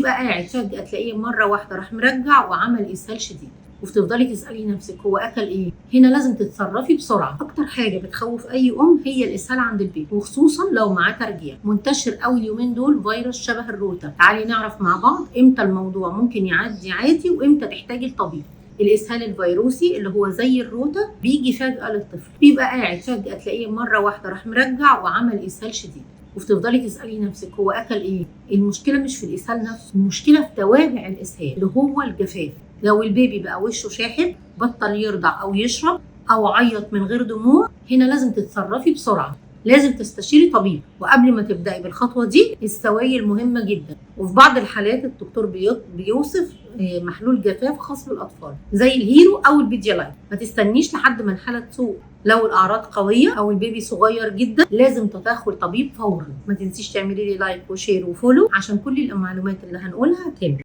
بيبقى قاعد فجأة تلاقيه مرة واحدة راح مرجع وعمل إسهال شديد، وتفضلي تسألي نفسك هو أكل إيه؟ هنا لازم تتصرفي بسرعة. أكتر حاجة بتخوف أي هي الإسهال عند البيبي، وخصوصا لو معاه ترجيع. منتشر قوي اليومين دول فيروس شبه الروتا. تعالي نعرف مع بعض إمتى الموضوع ممكن يعدي عادي وإمتى تحتاجي الطبيب. الإسهال الفيروسي اللي هو زي الروتا بيجي فجأة للطفل، بيبقى قاعد فجأة تلاقيه مرة واحدة راح مرجع وعمل إسهال شديد، وتفضلي تسألي نفسك هو أكل إيه؟ المشكلة مش في الإسهال نفسه، المشكلة في توابع الإسهال اللي هو الجفاف. لو البيبي بقى وشه شاحب، بطل يرضع أو يشرب أو عيط من غير دموع، هنا لازم تتصرفي بسرعة. لازم تستشيري طبيب. وقبل ما تبدأي بالخطوة دي، السوائل مهمة جدا، وفي بعض الحالات الدكتور بيوصف محلول جفاف خاص بالأطفال زي الهيرو أو البيديالايت. ما تستنيش لحد ما الحالة تسوء. لو الأعراض قوية أو البيبي صغير جدا، لازم تدخل طبيب فورا. ما تنسيش تعملي لي لايك وشير وفولو عشان كل المعلومات اللي هنقولها تهم.